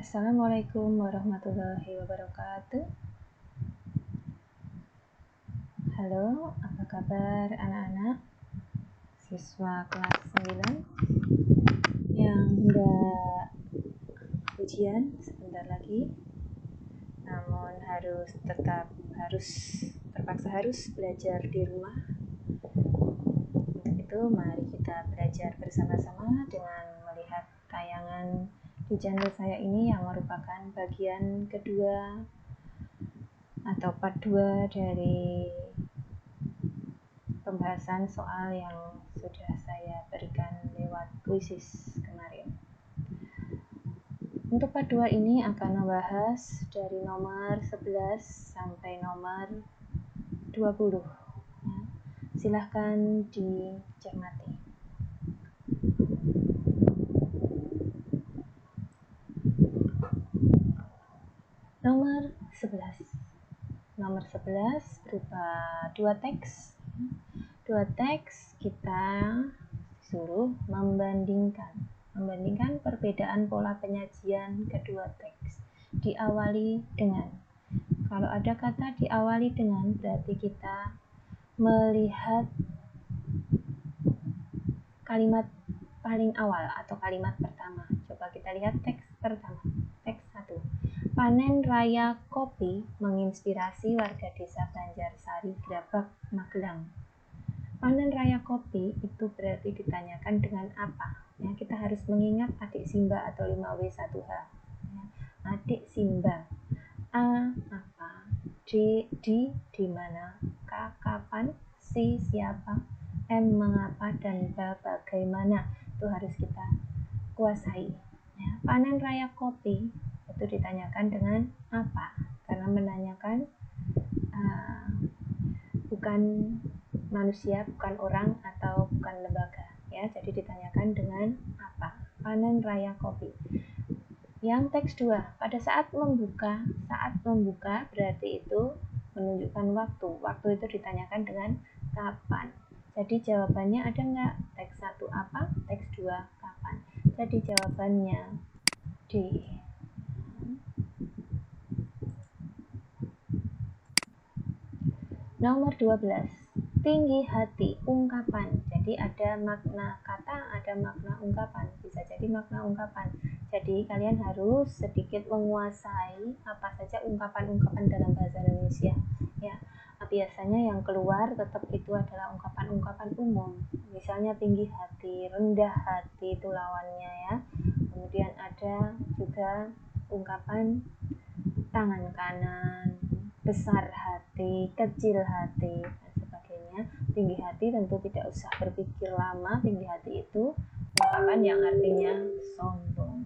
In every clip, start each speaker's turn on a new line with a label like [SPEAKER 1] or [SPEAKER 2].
[SPEAKER 1] Assalamualaikum warahmatullahi wabarakatuh. Halo, apa kabar anak-anak siswa kelas 9 yang hendak ujian sebentar lagi, namun terpaksa harus belajar di rumah. Untuk itu mari kita belajar bersama-sama dengan melihat tayangan di channel saya ini yang merupakan bagian kedua atau part 2 dari pembahasan soal yang sudah saya berikan lewat kuisis kemarin. Untuk part 2 ini akan membahas dari nomor 11 sampai nomor 20. Silahkan dicermati. Nomor 11 berupa dua teks. Dua teks kita suruh membandingkan perbedaan pola penyajian kedua teks. Diawali dengan, kalau ada kata diawali dengan, berarti kita melihat kalimat paling awal atau kalimat pertama. Coba kita lihat teks pertama, teks 1. Panen raya kopi menginspirasi warga desa Banjarsari, Grabak, Magelang. Panen raya kopi itu berarti ditanyakan dengan apa? Ya, kita harus mengingat adik Simba atau 5W1H. Ya, adik Simba. A apa? D di mana? K kapan? C siapa? M mengapa? Dan B bagaimana? Itu harus kita kuasai. Ya, panen raya kopi itu ditanyakan dengan apa? Karena menanyakan bukan manusia, bukan orang, atau bukan lembaga. Ya, jadi ditanyakan dengan apa? Panen raya kopi. Yang teks 2, pada saat membuka berarti itu menunjukkan waktu. Waktu itu ditanyakan dengan kapan. Jadi jawabannya ada nggak? Teks 1 apa? Teks 2 kapan? Jadi jawabannya D. Nomor 12, tinggi hati, ungkapan. Jadi ada makna kata, ada makna ungkapan. Bisa jadi makna ungkapan. Jadi kalian harus sedikit menguasai apa saja ungkapan-ungkapan dalam bahasa Indonesia. Ya, biasanya yang keluar tetap itu adalah ungkapan-ungkapan umum. Misalnya tinggi hati, rendah hati itu lawannya ya. Kemudian ada juga ungkapan tangan kanan, besar hati, kecil hati, dan sebagainya. Tinggi hati tentu tidak usah berpikir lama. Tinggi hati itu ungkapan yang artinya sombong.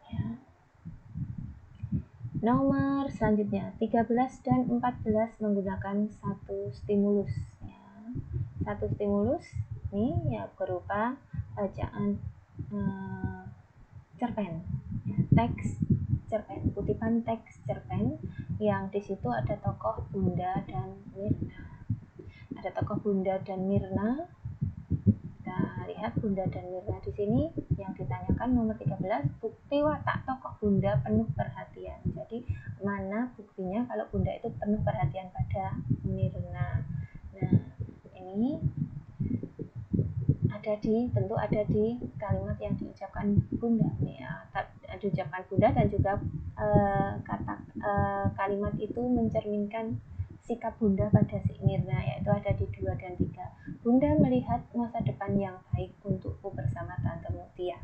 [SPEAKER 1] Ya. Nomor selanjutnya 13 dan 14 menggunakan satu stimulus. Ya. Satu stimulus ini ya berupa bacaan cerpen. Ya, teks cerpen, kutipan teks cerpen yang di situ ada tokoh Bunda dan Mirna. Ada tokoh Bunda dan Mirna. Kita lihat Bunda dan Mirna di sini. Yang ditanyakan nomor 13, bukti watak tokoh Bunda penuh perhatian. Jadi mana buktinya kalau Bunda itu penuh perhatian pada Mirna? Nah, ini tentu ada di kalimat yang diucapkan Bunda nih ya. Diucapkan Bunda dan juga kalimat itu mencerminkan sikap Bunda pada si Mirna, yaitu ada di 2 dan 3. Bunda melihat masa depan yang baik untukku bersama Tante Mutia.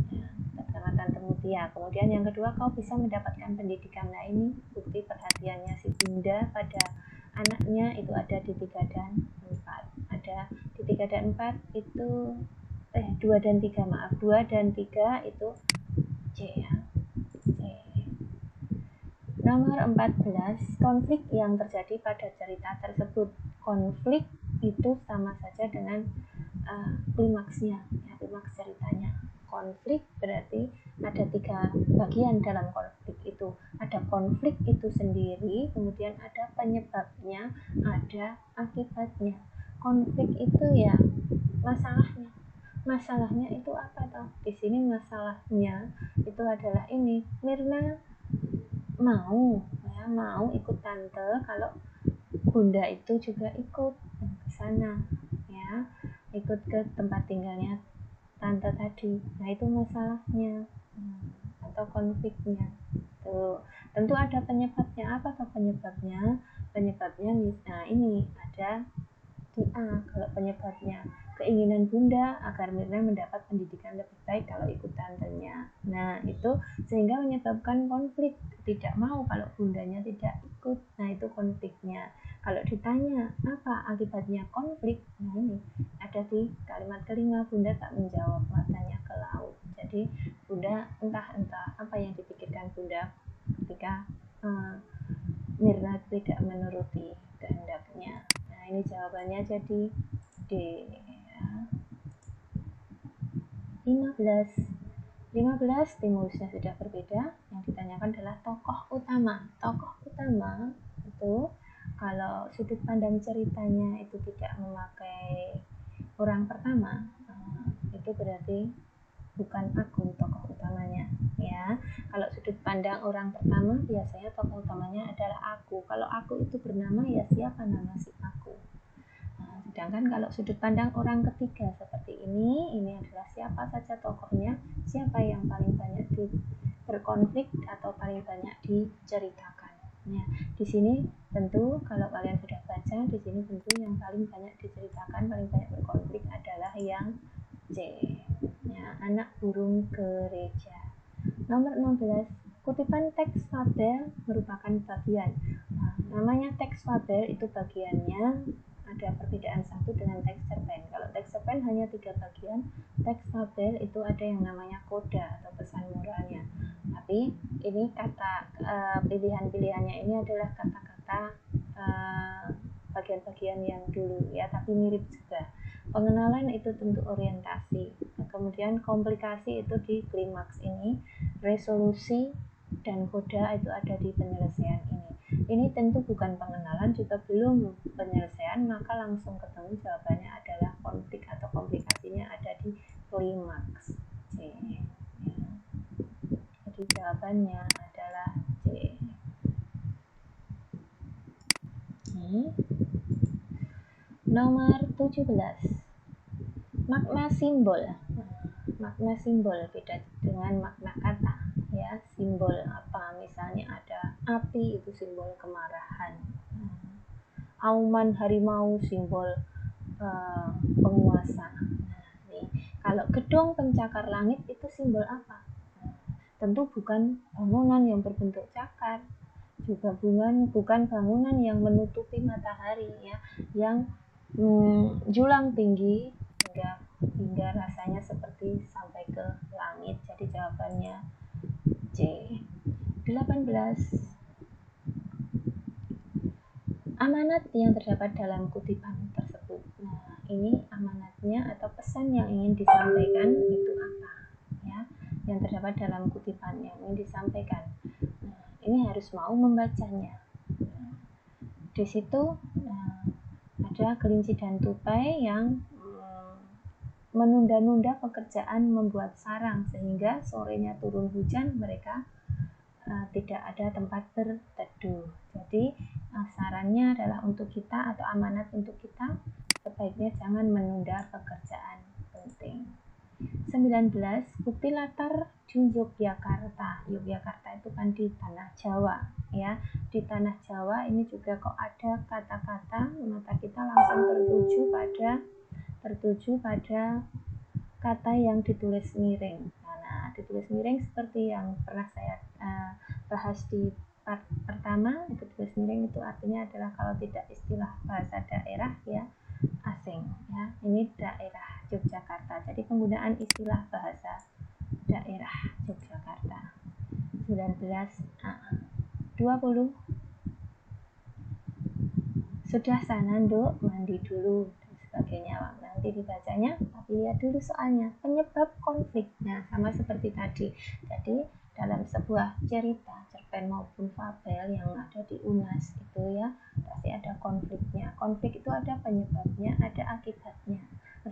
[SPEAKER 1] Ya, bersama Tante Mutia. Kemudian yang kedua, kau bisa mendapatkan pendidikan. Nah, ini bukti perhatiannya si Bunda pada anaknya itu ada di 3 dan 4. Ada di 3 dan 4 itu 2 dan 3, maaf. 2 dan 3 itu C ya. C. Nomor 14, konflik yang terjadi pada cerita tersebut. Konflik itu sama saja dengan klimaksnya, ya, klimaks ceritanya. Konflik berarti ada 3 bagian dalam konflik itu. Ada konflik itu sendiri, kemudian ada penyebabnya, ada akibatnya. Konflik itu ya masalahnya. masalahnya itu apa toh? Di sini masalahnya itu adalah ini, Mirna mau ikut tante kalau bunda itu juga ikut ke sana, ya, ikut ke tempat tinggalnya tante tadi. Nah, itu masalahnya, atau konfliknya. Tuh, tentu ada penyebabnya. Apa tuh penyebabnya? Penyebabnya ini ada di A. Kalau penyebabnya keinginan bunda agar Mirna mendapat pendidikan lebih baik kalau ikut tantenya. Nah, itu sehingga menyebabkan konflik, tidak mau kalau bundanya tidak ikut. Nah, itu konfliknya. Kalau ditanya apa akibatnya konflik, nah ini ada di kalimat kelima, bunda tak menjawab, matanya ke laut. Jadi bunda entah apa yang dipikirkan bunda ketika Mirna tidak menuruti kehendaknya. Nah, ini jawabannya jadi D, ya. 15 stimulusnya sudah berbeda. Yang ditanyakan adalah tokoh utama. Tokoh utama itu kalau sudut pandang ceritanya itu tidak memakai orang pertama, itu berarti bukan aku tokoh utamanya, ya. Kalau sudut pandang orang pertama biasanya tokoh utamanya adalah aku. Kalau aku itu bernama, ya siapa nama si aku. Sedangkan kalau sudut pandang orang ketiga seperti ini adalah siapa saja tokohnya, siapa yang paling banyak berkonflik atau paling banyak diceritakan. Nah, di sini tentu kalau kalian sudah baca, di sini tentu yang paling banyak diceritakan, paling banyak berkonflik adalah yang C, ya, anak burung gereja. Nomor 16, kutipan teks fabel merupakan bagian. Nah, namanya teks fabel itu bagiannya ada perbedaan satu dengan teks cerpen. Kalau teks cerpen hanya 3 bagian, teks fabel itu ada yang namanya koda atau pesan moralnya. Tapi ini kata pilihan-pilihannya ini adalah kata-kata bagian-bagian yang dulu, ya, tapi mirip juga. Pengenalan itu tentu orientasi. Kemudian komplikasi itu di klimaks ini, resolusi dan koda itu ada di penyelesaian ini. Ini tentu bukan pengenalan, juga belum penyelesaian, maka langsung ketemu jawabannya adalah konflik atau komplikasinya ada di klimaks. C. Ya. Jadi jawabannya adalah C. Nomor 17. Makna simbol. Makna simbol beda dengan makna kata, ya. Simbol apa? Misalnya ada api, itu simbol kemarahan. Auman harimau, simbol penguasa. Nih, kalau gedung pencakar langit itu simbol apa? Tentu bukan bangunan yang berbentuk cakar, juga bukan bangunan yang menutupi matahari, ya, yang julang tinggi hingga rasanya seperti sampai ke langit. Jadi jawabannya C. 18. Amanat yang terdapat dalam kutipan tersebut. Nah, ini amanatnya atau pesan yang ingin disampaikan itu apa, ya, yang terdapat dalam kutipan yang ingin disampaikan. Nah, ini harus mau membacanya. Nah, di situ ada kelinci dan tupai yang menunda-nunda pekerjaan membuat sarang sehingga sorenya turun hujan, mereka tidak ada tempat berteduh. Jadi sarannya adalah untuk kita atau amanat untuk kita, sebaiknya jangan menunda pekerjaan penting. 19. Bukti latar di Yogyakarta. Yogyakarta itu kan di tanah Jawa, ya. Di tanah Jawa ini juga kok ada kata-kata, maka kita langsung tertuju pada kata yang ditulis miring. Nah, ditulis miring seperti yang pernah saya bahas di part pertama, itu tulis miring itu artinya adalah kalau tidak istilah bahasa daerah, ya, asing, ya. Ini daerah Yogyakarta, jadi penggunaan istilah bahasa daerah Yogyakarta. 19. 20. Sudah sana Nduk, mandi dulu dan sebagainya. Nanti dibacanya, tapi lihat dulu soalnya. Penyebab konflik. Nah, sama seperti tadi. Jadi dalam sebuah cerita, cerpen maupun fabel yang ada di UNAS itu, ya, pasti ada konfliknya. Konflik itu ada penyebabnya, ada akibatnya.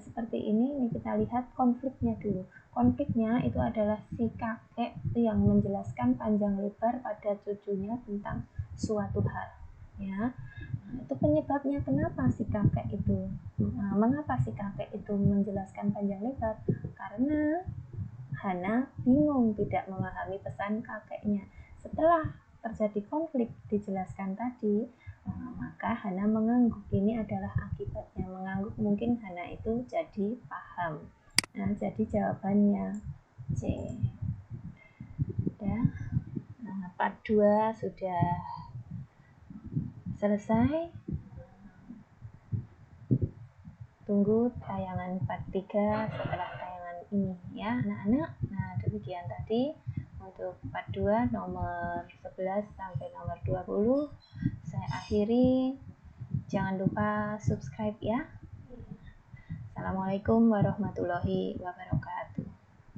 [SPEAKER 1] seperti ini kita lihat konfliknya dulu. Konfliknya itu adalah si kakek yang menjelaskan panjang lebar pada cucunya tentang suatu hal, ya. Itu penyebabnya kenapa si kakek itu mengapa si kakek itu menjelaskan panjang lebar, karena Hana bingung tidak memahami pesan kakeknya. Setelah terjadi konflik dijelaskan tadi, maka Hana mengangguk. Ini adalah akibatnya mengangguk, mungkin Hana itu jadi paham. Nah, jadi jawabannya C. Ya. Nah, part 2 sudah selesai. Tunggu tayangan part 3 setelah tayangan ini ya anak-anak. Nah, demikian tadi untuk part 2 nomor 11 sampai nomor 20. Saya akhiri. Jangan lupa subscribe ya. Assalamualaikum warahmatullahi wabarakatuh.